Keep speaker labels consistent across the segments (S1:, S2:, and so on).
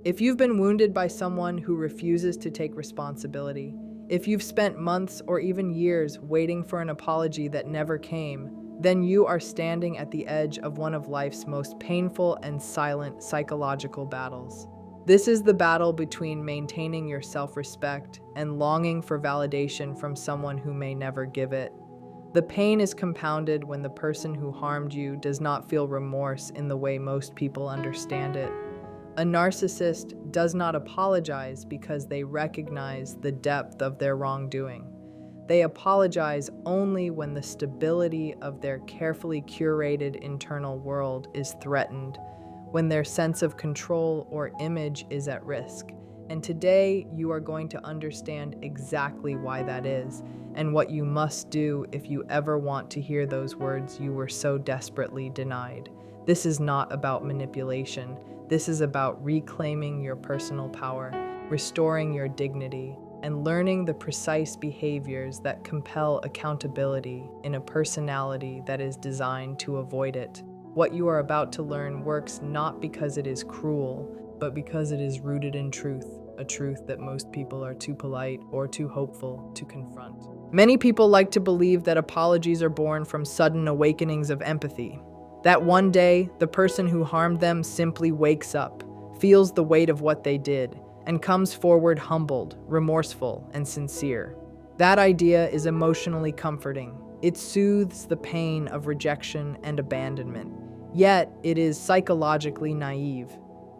S1: If you've been wounded by someone who refuses to take responsibility, if you've spent months or even years waiting for an apology that never came, then you are standing at the edge of one of life's most painful and silent psychological battles. This is the battle between maintaining your self-respect and longing for validation from someone who may never give it. The pain is compounded when the person who harmed you does not feel remorse in the way most people understand it. A narcissist does not apologize because they recognize the depth of their wrongdoing. They apologize only when the stability of their carefully curated internal world is threatened, when their sense of control or image is at risk. And today, you are going to understand exactly why that is, and what you must do if you ever want to hear those words you were so desperately denied. This is not about manipulation. This is about reclaiming your personal power, restoring your dignity, and learning the precise behaviors that compel accountability in a personality that is designed to avoid it. What you are about to learn works not because it is cruel, but because it is rooted in truth, a truth that most people are too polite or too hopeful to confront. Many people like to believe that apologies are born from sudden awakenings of empathy. That one day, the person who harmed them simply wakes up, feels the weight of what they did, and comes forward humbled, remorseful, and sincere. That idea is emotionally comforting. It soothes the pain of rejection and abandonment. Yet, it is psychologically naive.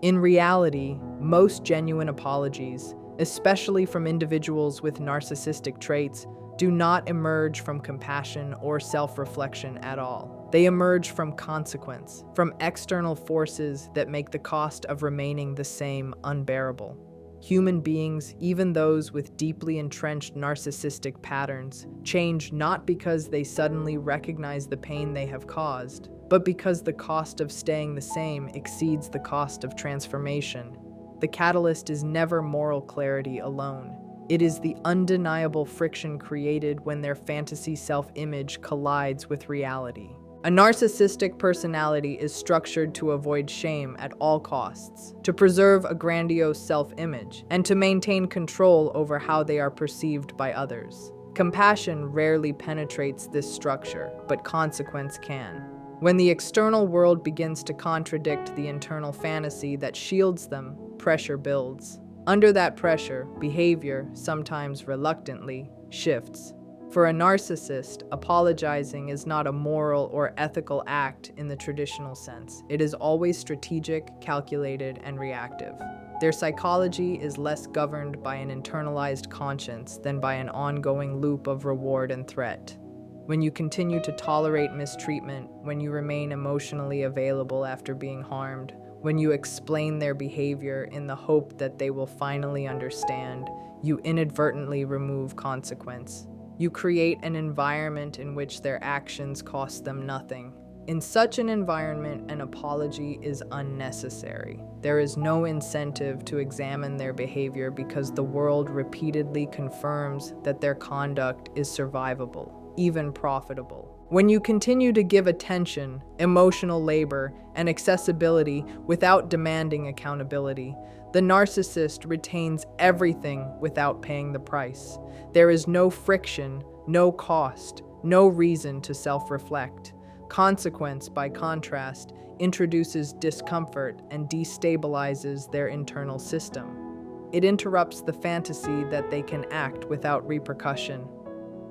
S1: In reality, most genuine apologies, especially from individuals with narcissistic traits, do not emerge from compassion or self-reflection at all. They emerge from consequence, from external forces that make the cost of remaining the same unbearable. Human beings, even those with deeply entrenched narcissistic patterns, change not because they suddenly recognize the pain they have caused, but because the cost of staying the same exceeds the cost of transformation. The catalyst is never moral clarity alone. It is the undeniable friction created when their fantasy self-image collides with reality. A narcissistic personality is structured to avoid shame at all costs, to preserve a grandiose self-image, and to maintain control over how they are perceived by others. Compassion rarely penetrates this structure, but consequence can. When the external world begins to contradict the internal fantasy that shields them, pressure builds. Under that pressure, behavior, sometimes reluctantly, shifts. For a narcissist, apologizing is not a moral or ethical act in the traditional sense. It is always strategic, calculated, and reactive. Their psychology is less governed by an internalized conscience than by an ongoing loop of reward and threat. When you continue to tolerate mistreatment, when you remain emotionally available after being harmed, when you explain their behavior in the hope that they will finally understand, you inadvertently remove consequence. You create an environment in which their actions cost them nothing. In such an environment, an apology is unnecessary. There is no incentive to examine their behavior because the world repeatedly confirms that their conduct is survivable, even profitable. When you continue to give attention, emotional labor, and accessibility without demanding accountability, the narcissist retains everything without paying the price. There is no friction, no cost, no reason to self-reflect. Consequence, by contrast, introduces discomfort and destabilizes their internal system. It interrupts the fantasy that they can act without repercussion.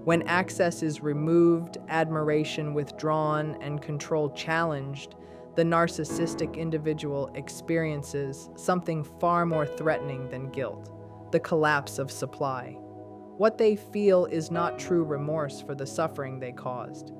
S1: When access is removed, admiration withdrawn, and control challenged, the narcissistic individual experiences something far more threatening than guilt: the collapse of supply. What they feel is not true remorse for the suffering they caused,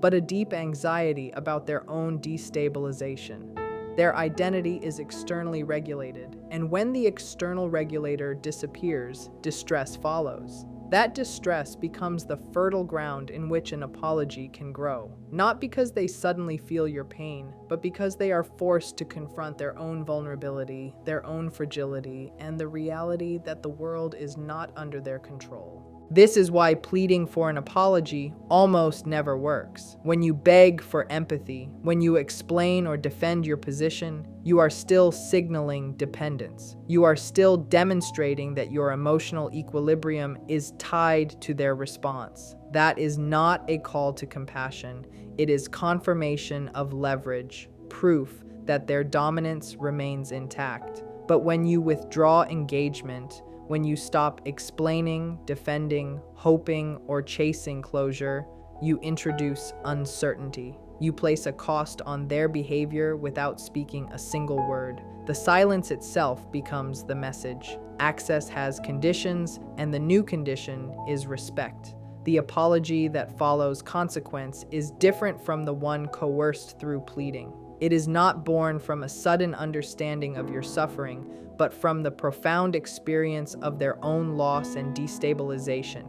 S1: but a deep anxiety about their own destabilization. Their identity is externally regulated, and when the external regulator disappears, distress follows. That distress becomes the fertile ground in which an apology can grow, not because they suddenly feel your pain, but because they are forced to confront their own vulnerability, their own fragility, and the reality that the world is not under their control. This is why pleading for an apology almost never works. When you beg for empathy, when you explain or defend your position, you are still signaling dependence. You are still demonstrating that your emotional equilibrium is tied to their response. That is not a call to compassion. It is confirmation of leverage, proof that their dominance remains intact. But when you withdraw engagement, when you stop explaining, defending, hoping, or chasing closure, you introduce uncertainty. You place a cost on their behavior without speaking a single word. The silence itself becomes the message. Access has conditions, and the new condition is respect. The apology that follows consequence is different from the one coerced through pleading. It is not born from a sudden understanding of your suffering, but from the profound experience of their own loss and destabilization.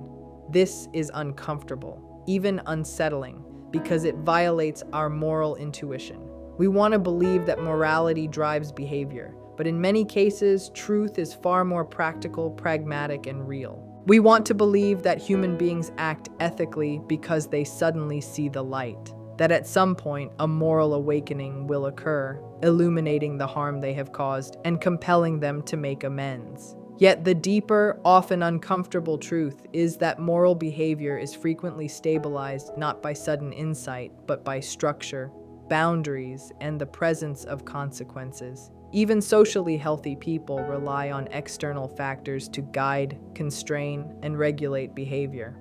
S1: This is uncomfortable, even unsettling, because it violates our moral intuition. We want to believe that morality drives behavior, but in many cases, truth is far more practical, pragmatic, and real. We want to believe that human beings act ethically because they suddenly see the light. That at some point, a moral awakening will occur, illuminating the harm they have caused and compelling them to make amends. Yet the deeper, often uncomfortable truth is that moral behavior is frequently stabilized not by sudden insight, but by structure, boundaries, and the presence of consequences. Even socially healthy people rely on external factors to guide, constrain, and regulate behavior.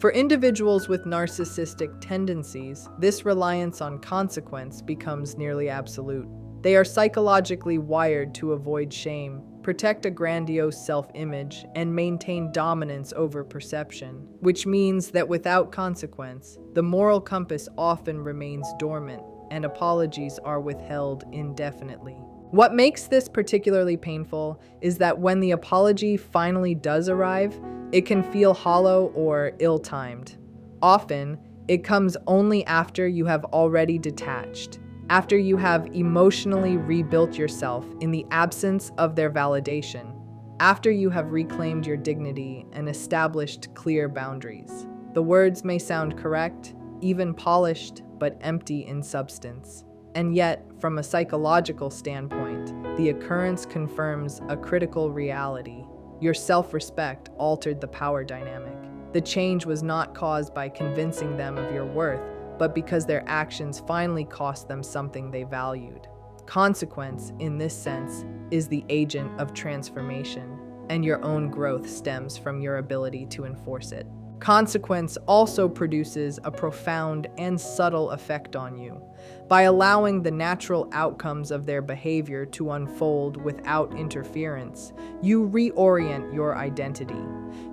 S1: For individuals with narcissistic tendencies, this reliance on consequence becomes nearly absolute. They are psychologically wired to avoid shame, protect a grandiose self-image, and maintain dominance over perception, which means that without consequence, the moral compass often remains dormant, and apologies are withheld indefinitely. What makes this particularly painful is that when the apology finally does arrive, it can feel hollow or ill-timed. Often, it comes only after you have already detached, after you have emotionally rebuilt yourself in the absence of their validation, after you have reclaimed your dignity and established clear boundaries. The words may sound correct, even polished, but empty in substance. And yet, from a psychological standpoint, the occurrence confirms a critical reality. Your self-respect altered the power dynamic. The change was not caused by convincing them of your worth, but because their actions finally cost them something they valued. Consequence, in this sense, is the agent of transformation, and your own growth stems from your ability to enforce it. Consequence also produces a profound and subtle effect on you. By allowing the natural outcomes of their behavior to unfold without interference, you reorient your identity.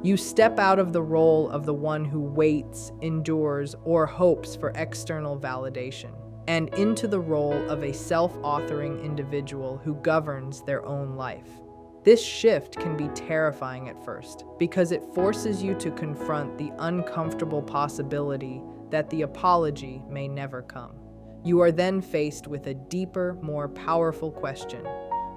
S1: You step out of the role of the one who waits, endures, or hopes for external validation, and into the role of a self-authoring individual who governs their own life. This shift can be terrifying at first because it forces you to confront the uncomfortable possibility that the apology may never come. You are then faced with a deeper, more powerful question.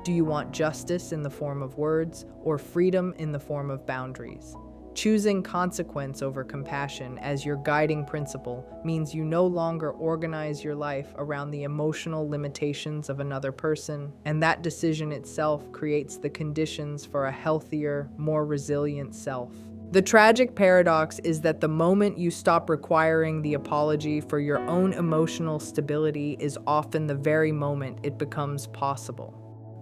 S1: Do you want justice in the form of words or freedom in the form of boundaries? Choosing consequence over compassion as your guiding principle means you no longer organize your life around the emotional limitations of another person, and that decision itself creates the conditions for a healthier, more resilient self. The tragic paradox is that the moment you stop requiring the apology for your own emotional stability is often the very moment it becomes possible.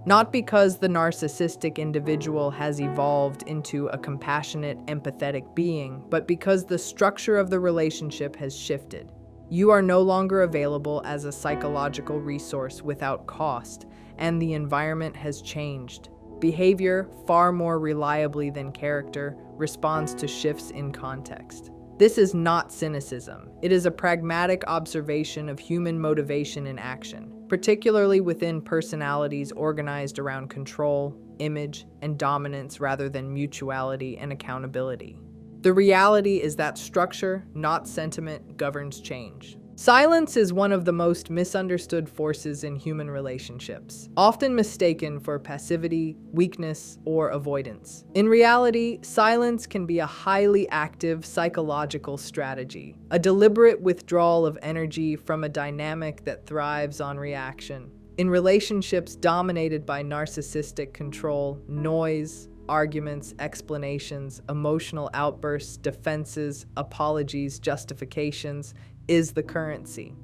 S1: Not because the narcissistic individual has evolved into a compassionate, empathetic being, but because the structure of the relationship has shifted. You are no longer available as a psychological resource without cost, and the environment has changed. Behavior, far more reliably than character, responds to shifts in context. This is not cynicism. It is a pragmatic observation of human motivation in action, particularly within personalities organized around control, image, and dominance rather than mutuality and accountability. The reality is that structure, not sentiment, governs change. Silence is one of the most misunderstood forces in human relationships, often mistaken for passivity, weakness, or avoidance. In reality, silence can be a highly active psychological strategy, a deliberate withdrawal of energy from a dynamic that thrives on reaction. In relationships dominated by narcissistic control, noise, arguments, explanations, emotional outbursts, defenses, apologies, justifications, is the currency.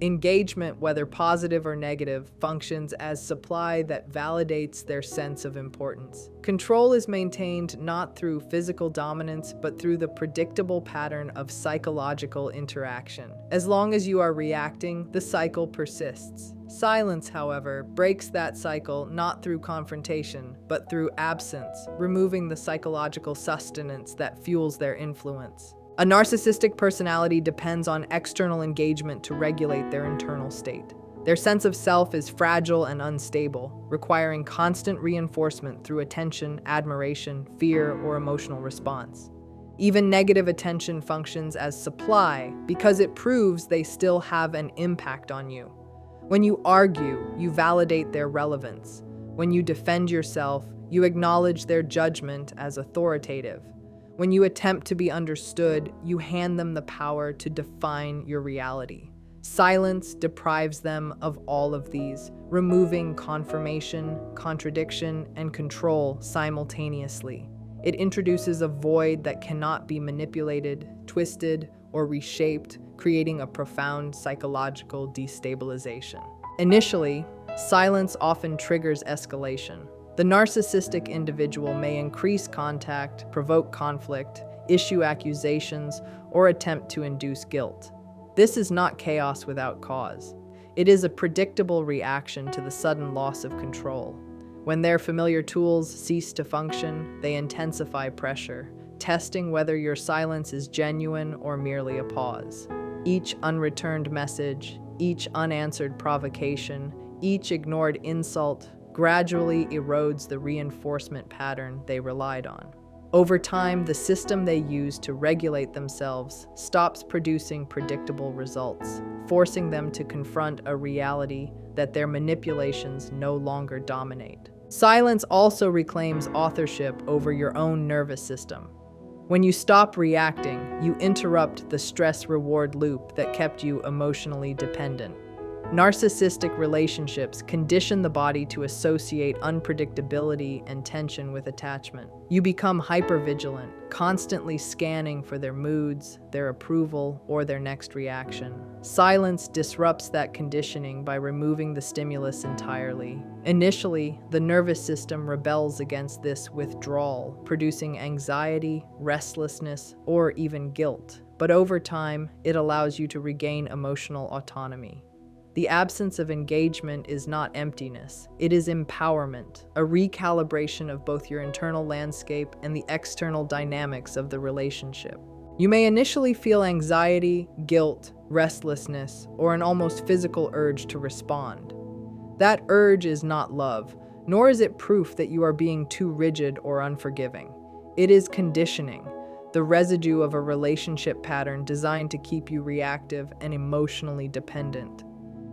S1: Engagement, whether positive or negative, functions as supply that validates their sense of importance. Control is maintained not through physical dominance, but through the predictable pattern of psychological interaction. As long as you are reacting, the cycle persists. Silence, however, breaks that cycle not through confrontation, but through absence, removing the psychological sustenance that fuels their influence. A narcissistic personality depends on external engagement to regulate their internal state. Their sense of self is fragile and unstable, requiring constant reinforcement through attention, admiration, fear, or emotional response. Even negative attention functions as supply because it proves they still have an impact on you. When you argue, you validate their relevance. When you defend yourself, you acknowledge their judgment as authoritative. When you attempt to be understood, you hand them the power to define your reality. Silence deprives them of all of these, removing confirmation, contradiction, and control simultaneously. It introduces a void that cannot be manipulated, twisted, or reshaped, creating a profound psychological destabilization. Initially, silence often triggers escalation. The narcissistic individual may increase contact, provoke conflict, issue accusations, or attempt to induce guilt. This is not chaos without cause. It is a predictable reaction to the sudden loss of control. When their familiar tools cease to function, they intensify pressure, testing whether your silence is genuine or merely a pause. Each unreturned message, each unanswered provocation, each ignored insult gradually erodes the reinforcement pattern they relied on. Over time, the system they use to regulate themselves stops producing predictable results, forcing them to confront a reality that their manipulations no longer dominate. Silence also reclaims authorship over your own nervous system. When you stop reacting, you interrupt the stress-reward loop that kept you emotionally dependent. Narcissistic relationships condition the body to associate unpredictability and tension with attachment. You become hypervigilant, constantly scanning for their moods, their approval, or their next reaction. Silence disrupts that conditioning by removing the stimulus entirely. Initially, the nervous system rebels against this withdrawal, producing anxiety, restlessness, or even guilt. But over time, it allows you to regain emotional autonomy. The absence of engagement is not emptiness, it is empowerment, a recalibration of both your internal landscape and the external dynamics of the relationship. You may initially feel anxiety, guilt, restlessness, or an almost physical urge to respond. That urge is not love, nor is it proof that you are being too rigid or unforgiving. It is conditioning, the residue of a relationship pattern designed to keep you reactive and emotionally dependent.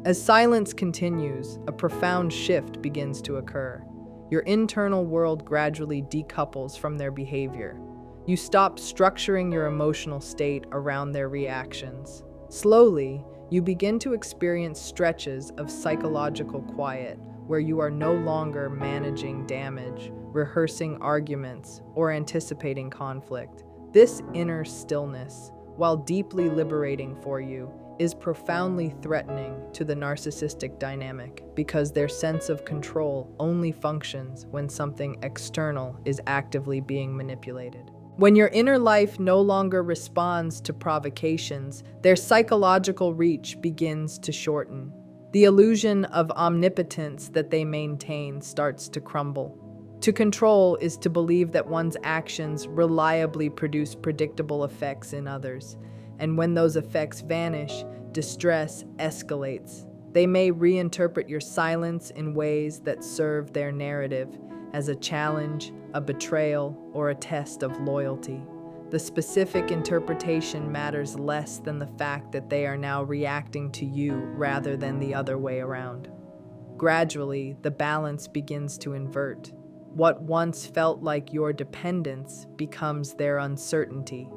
S1: As silence continues, a profound shift begins to occur. Your internal world gradually decouples from their behavior. You stop structuring your emotional state around their reactions. Slowly, you begin to experience stretches of psychological quiet where you are no longer managing damage, rehearsing arguments, or anticipating conflict. This inner stillness, while deeply liberating for you, is profoundly threatening to the narcissistic dynamic because their sense of control only functions when something external is actively being manipulated. When your inner life no longer responds to provocations, their psychological reach begins to shorten. The illusion of omnipotence that they maintain starts to crumble. To control is to believe that one's actions reliably produce predictable effects in others. And when those effects vanish, distress escalates. They may reinterpret your silence in ways that serve their narrative as a challenge, a betrayal, or a test of loyalty. the specific interpretation matters less than the fact that they are now reacting to you rather than the other way around. Gradually, the balance begins to invert. What once felt like your dependence becomes their uncertainty.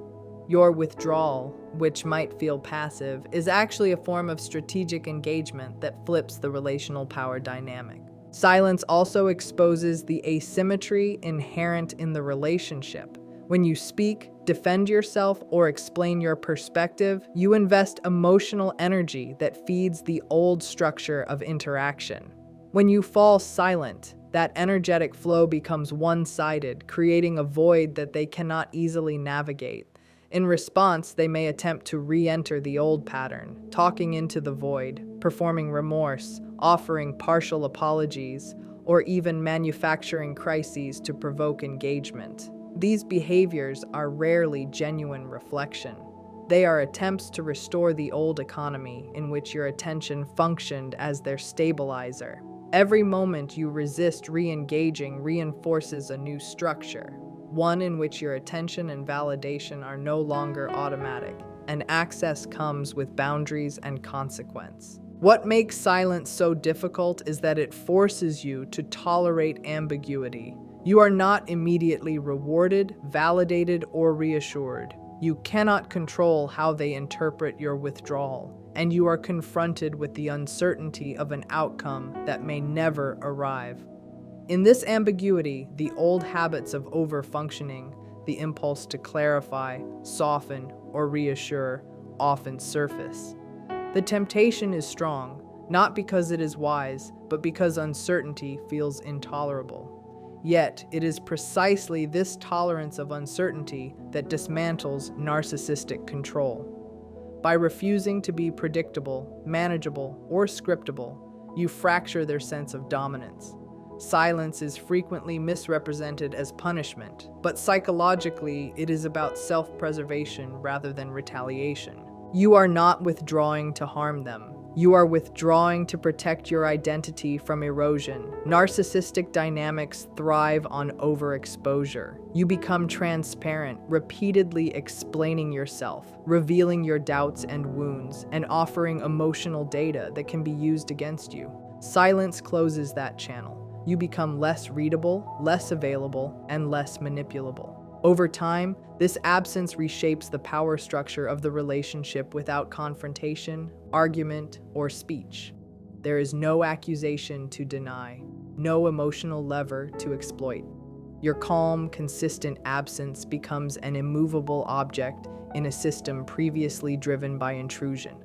S1: Your withdrawal, which might feel passive, is actually a form of strategic engagement that flips the relational power dynamic. Silence also exposes the asymmetry inherent in the relationship. When you speak, defend yourself, or explain your perspective, you invest emotional energy that feeds the old structure of interaction. When you fall silent, that energetic flow becomes one-sided, creating a void that they cannot easily navigate. In response, they may attempt to re-enter the old pattern, talking into the void, performing remorse, offering partial apologies, or even manufacturing crises to provoke engagement. These behaviors are rarely genuine reflection. They are attempts to restore the old economy in which your attention functioned as their stabilizer. Every moment you resist re-engaging reinforces a new structure, one in which your attention and validation are no longer automatic, and access comes with boundaries and consequence. What makes silence so difficult is that it forces you to tolerate ambiguity. You are not immediately rewarded, validated, or reassured. You cannot control how they interpret your withdrawal, and you are confronted with the uncertainty of an outcome that may never arrive. In this ambiguity, the old habits of over-functioning, the impulse to clarify, soften, or reassure, often surface. The temptation is strong, not because it is wise, but because uncertainty feels intolerable. Yet, it is precisely this tolerance of uncertainty that dismantles narcissistic control. By refusing to be predictable, manageable, or scriptable, you fracture their sense of dominance. Silence is frequently misrepresented as punishment, but psychologically, it is about self-preservation rather than retaliation. You are not withdrawing to harm them. You are withdrawing to protect your identity from erosion. Narcissistic dynamics thrive on overexposure. You become transparent, repeatedly explaining yourself, revealing your doubts and wounds, and offering emotional data that can be used against you. Silence closes that channel. You become less readable, less available, and less manipulable. Over time, this absence reshapes the power structure of the relationship without confrontation, argument, or speech. There is no accusation to deny, no emotional lever to exploit. Your calm, consistent absence becomes an immovable object in a system previously driven by intrusion.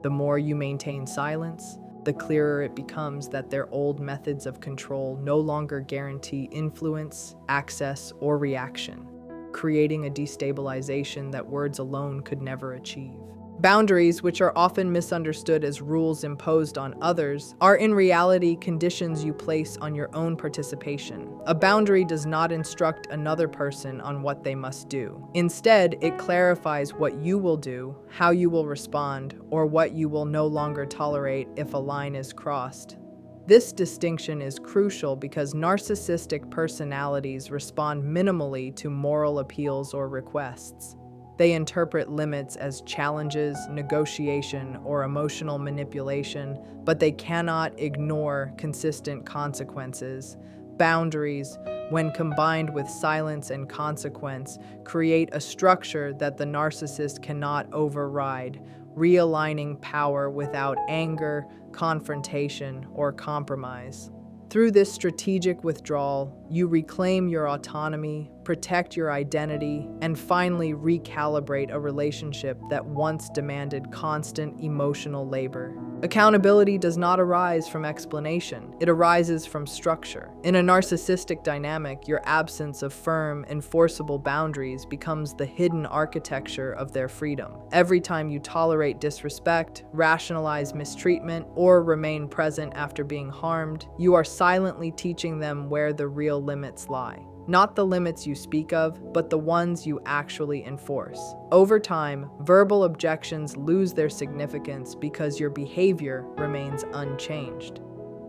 S1: The more you maintain silence, the clearer it becomes that their old methods of control no longer guarantee influence, access, or reaction, creating a destabilization that words alone could never achieve. Boundaries, which are often misunderstood as rules imposed on others, are in reality conditions you place on your own participation. A boundary does not instruct another person on what they must do. Instead, it clarifies what you will do, how you will respond, or what you will no longer tolerate if a line is crossed. This distinction is crucial because narcissistic personalities respond minimally to moral appeals or requests. They interpret limits as challenges, negotiation, or emotional manipulation, but they cannot ignore consistent consequences. Boundaries, when combined with silence and consequence, create a structure that the narcissist cannot override, realigning power without anger, confrontation, or compromise. Through this strategic withdrawal, you reclaim your autonomy, protect your identity, and finally recalibrate a relationship that once demanded constant emotional labor. Accountability does not arise from explanation, it arises from structure. In a narcissistic dynamic, your absence of firm, enforceable boundaries becomes the hidden architecture of their freedom. Every time you tolerate disrespect, rationalize mistreatment, or remain present after being harmed, you are silently teaching them where the real limits lie. Not the limits you speak of, but the ones you actually enforce. Over time, verbal objections lose their significance because your behavior remains unchanged.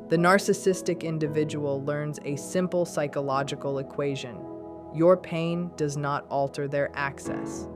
S1: The narcissistic individual learns a simple psychological equation. your pain does not alter their access.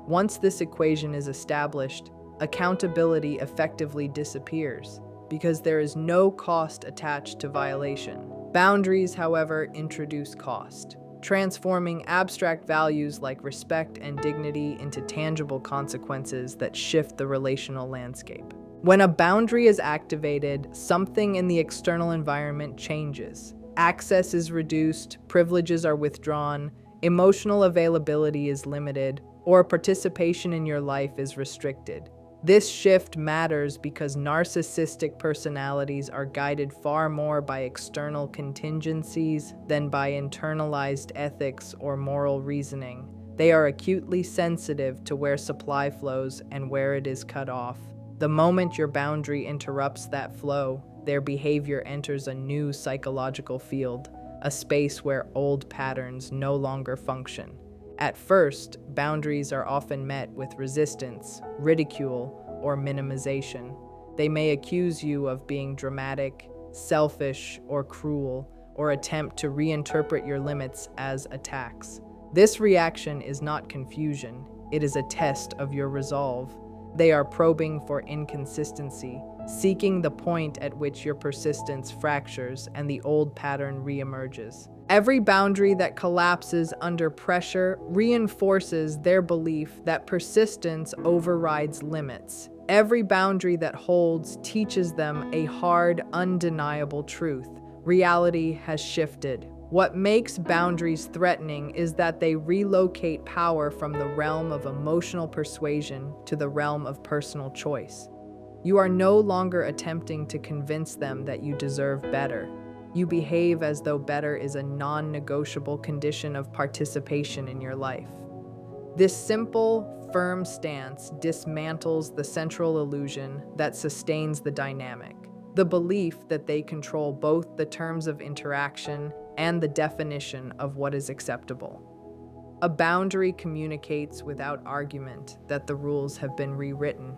S1: Once this equation is established, accountability effectively disappears because there is no cost attached to violation. Boundaries, however, introduce cost, transforming abstract values like respect and dignity into tangible consequences that shift the relational landscape. When a boundary is activated, something in the external environment changes. Access is reduced, privileges are withdrawn, emotional availability is limited, or participation in your life is restricted. This shift matters because narcissistic personalities are guided far more by external contingencies than by internalized ethics or moral reasoning. They are acutely sensitive to where supply flows and where it is cut off. The moment your boundary interrupts that flow, their behavior enters a new psychological field, a space where old patterns no longer function. At first, boundaries are often met with resistance, ridicule, or minimization. They may accuse you of being dramatic, selfish, or cruel, or attempt to reinterpret your limits as attacks. This reaction is not confusion, it is a test of your resolve. They are probing for inconsistency, seeking the point at which your persistence fractures and the old pattern reemerges. Every boundary that collapses under pressure reinforces their belief that persistence overrides limits. Every boundary that holds teaches them a hard, undeniable truth. Reality has shifted. What makes boundaries threatening is that they relocate power from the realm of emotional persuasion to the realm of personal choice. You are no longer attempting to convince them that you deserve better. You behave as though better is a non-negotiable condition of participation in your life. This simple, firm stance dismantles the central illusion that sustains the dynamic, the belief that they control both the terms of interaction and the definition of what is acceptable. A boundary communicates without argument that the rules have been rewritten.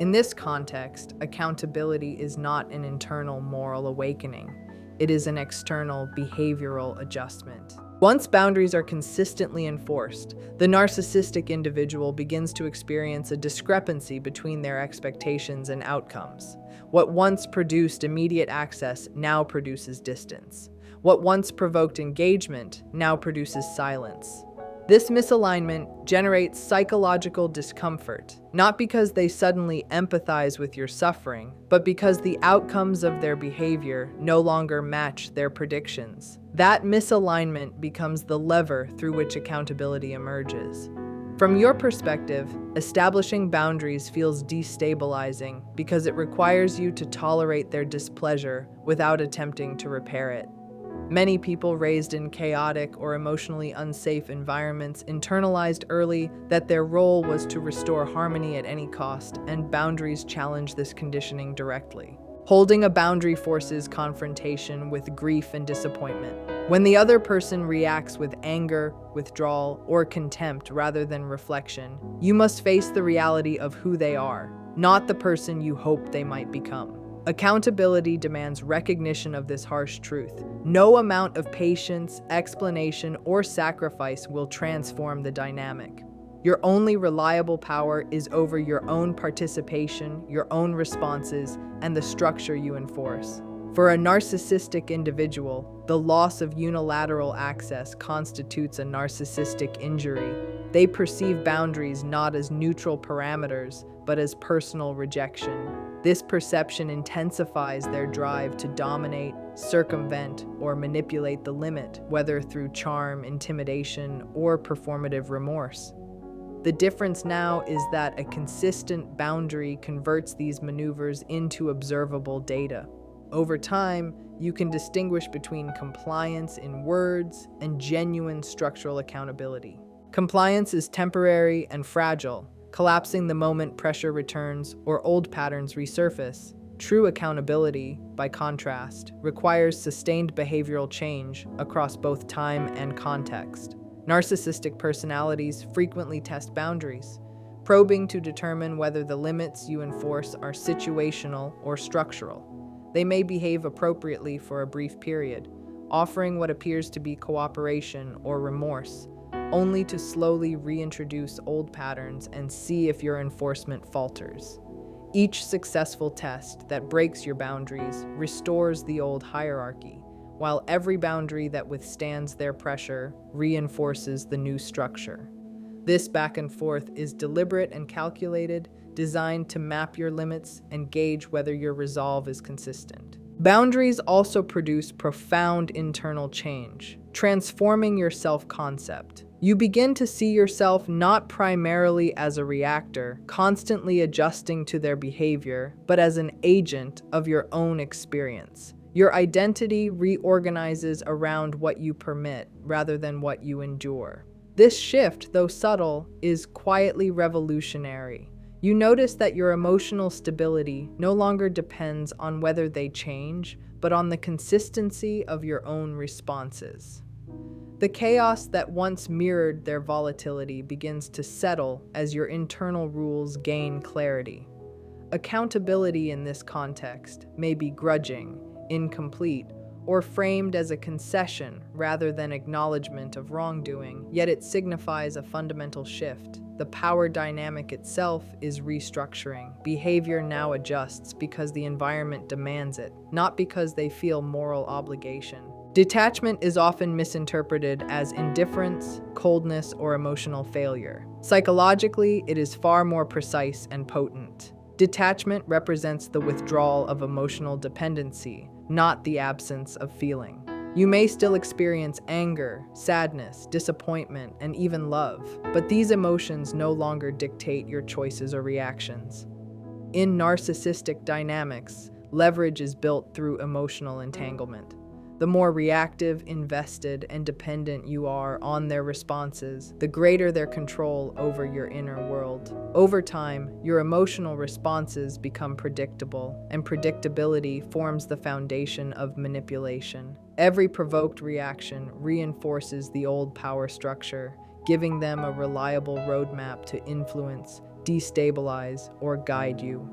S1: In this context, accountability is not an internal moral awakening. It is an external behavioral adjustment. Once boundaries are consistently enforced, the narcissistic individual begins to experience a discrepancy between their expectations and outcomes. What once produced immediate access now produces distance. What once provoked engagement now produces silence. This misalignment generates psychological discomfort, not because they suddenly empathize with your suffering, but because the outcomes of their behavior no longer match their predictions. That misalignment becomes the lever through which accountability emerges. From your perspective, establishing boundaries feels destabilizing because it requires you to tolerate their displeasure without attempting to repair it. Many people raised in chaotic or emotionally unsafe environments internalized early that their role was to restore harmony at any cost, and boundaries challenge this conditioning directly. Holding a boundary forces confrontation with grief and disappointment. When the other person reacts with anger, withdrawal, or contempt rather than reflection, you must face the reality of who they are, not the person you hope they might become. Accountability demands recognition of this harsh truth. No amount of patience, explanation, or sacrifice will transform the dynamic. Your only reliable power is over your own participation, your own responses, and the structure you enforce. For a narcissistic individual, the loss of unilateral access constitutes a narcissistic injury. They perceive boundaries not as neutral parameters, but as personal rejection. This perception intensifies their drive to dominate, circumvent, or manipulate the limit, whether through charm, intimidation, or performative remorse. The difference now is that a consistent boundary converts these maneuvers into observable data. Over time, you can distinguish between compliance in words and genuine structural accountability. Compliance is temporary and fragile, collapsing the moment pressure returns or old patterns resurface. True accountability, by contrast, requires sustained behavioral change across both time and context. Narcissistic personalities frequently test boundaries, probing to determine whether the limits you enforce are situational or structural. They may behave appropriately for a brief period, offering what appears to be cooperation or remorse, only to slowly reintroduce old patterns and see if your enforcement falters. Each successful test that breaks your boundaries restores the old hierarchy, while every boundary that withstands their pressure reinforces the new structure. This back and forth is deliberate and calculated, designed to map your limits and gauge whether your resolve is consistent. Boundaries also produce profound internal change, transforming your self-concept. You begin to see yourself not primarily as a reactor, constantly adjusting to their behavior, but as an agent of your own experience. Your identity reorganizes around what you permit rather than what you endure. This shift, though subtle, is quietly revolutionary. You notice that your emotional stability no longer depends on whether they change, but on the consistency of your own responses. The chaos that once mirrored their volatility begins to settle as your internal rules gain clarity. Accountability in this context may be grudging, incomplete, or framed as a concession rather than acknowledgement of wrongdoing, yet it signifies a fundamental shift. The power dynamic itself is restructuring. Behavior now adjusts because the environment demands it, not because they feel moral obligation. Detachment is often misinterpreted as indifference, coldness, or emotional failure. Psychologically, it is far more precise and potent. Detachment represents the withdrawal of emotional dependency, not the absence of feeling. You may still experience anger, sadness, disappointment, and even love, but these emotions no longer dictate your choices or reactions. In narcissistic dynamics, leverage is built through emotional entanglement. The more reactive, invested, and dependent you are on their responses, the greater their control over your inner world. Over time, your emotional responses become predictable, and predictability forms the foundation of manipulation. Every provoked reaction reinforces the old power structure, giving them a reliable roadmap to influence, destabilize, or guide you.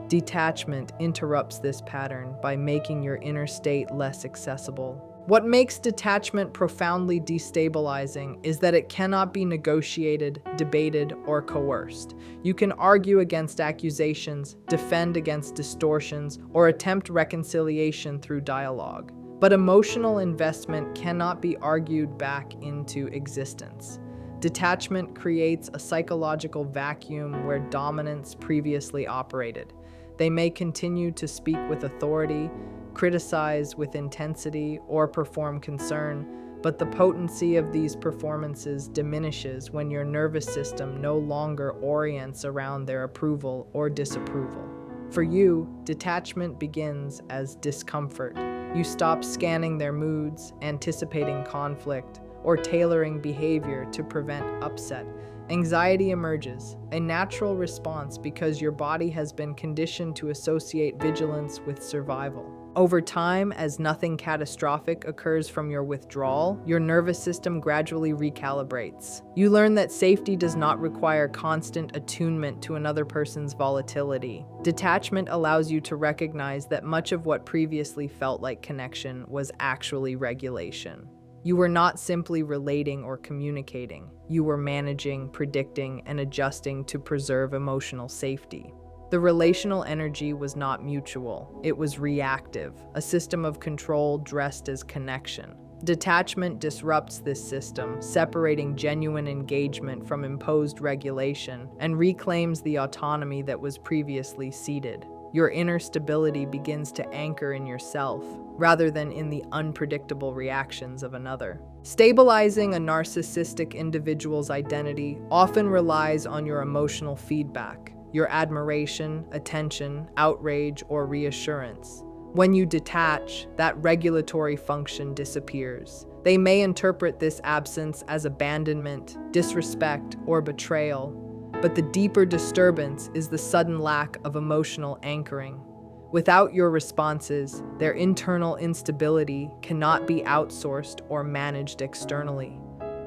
S1: Detachment interrupts this pattern by making your inner state less accessible. What makes detachment profoundly destabilizing is that it cannot be negotiated, debated, or coerced. You can argue against accusations, defend against distortions, or attempt reconciliation through dialogue. But emotional investment cannot be argued back into existence. Detachment creates a psychological vacuum where dominance previously operated. They may continue to speak with authority, criticize with intensity, or perform concern, but the potency of these performances diminishes when your nervous system no longer orients around their approval or disapproval. For you, detachment begins as discomfort. You stop scanning their moods, anticipating conflict, or tailoring behavior to prevent upset. Anxiety emerges, a natural response because your body has been conditioned to associate vigilance with survival. Over time, as nothing catastrophic occurs from your withdrawal, your nervous system gradually recalibrates. You learn that safety does not require constant attunement to another person's volatility. Detachment allows you to recognize that much of what previously felt like connection was actually regulation. You were not simply relating or communicating. You were managing, predicting, and adjusting to preserve emotional safety. The relational energy was not mutual. It was reactive, a system of control dressed as connection. Detachment disrupts this system, separating genuine engagement from imposed regulation, and reclaims the autonomy that was previously ceded. Your inner stability begins to anchor in yourself, rather than in the unpredictable reactions of another. Stabilizing a narcissistic individual's identity often relies on your emotional feedback, your admiration, attention, outrage, or reassurance. When you detach, that regulatory function disappears. They may interpret this absence as abandonment, disrespect, or betrayal, but the deeper disturbance is the sudden lack of emotional anchoring. Without your responses, their internal instability cannot be outsourced or managed externally.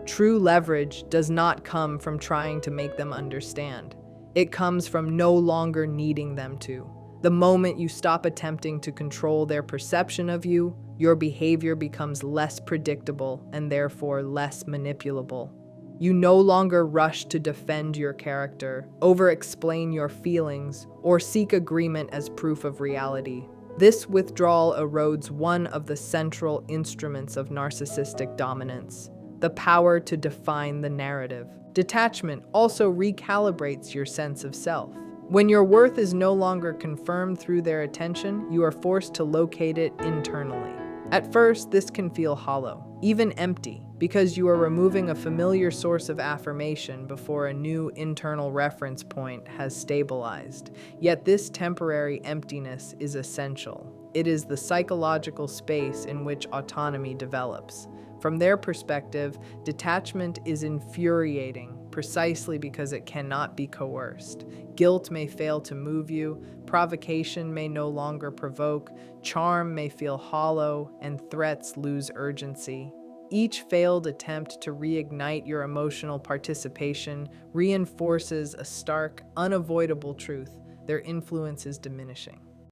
S1: True leverage does not come from trying to make them understand. It comes from no longer needing them to. The moment you stop attempting to control their perception of you, your behavior becomes less predictable and therefore less manipulable. You no longer rush to defend your character, over-explain your feelings, or seek agreement as proof of reality. This withdrawal erodes one of the central instruments of narcissistic dominance, the power to define the narrative. Detachment also recalibrates your sense of self. When your worth is no longer confirmed through their attention, you are forced to locate it internally. At first, this can feel hollow, even empty, because you are removing a familiar source of affirmation before a new internal reference point has stabilized. Yet this temporary emptiness is essential. It is the psychological space in which autonomy develops. From their perspective, detachment is infuriating, precisely because it cannot be coerced. Guilt may fail to move you, provocation may no longer provoke, charm may feel hollow, and threats lose urgency. Each failed attempt to reignite your emotional participation reinforces a stark, unavoidable truth: their influence is diminishing.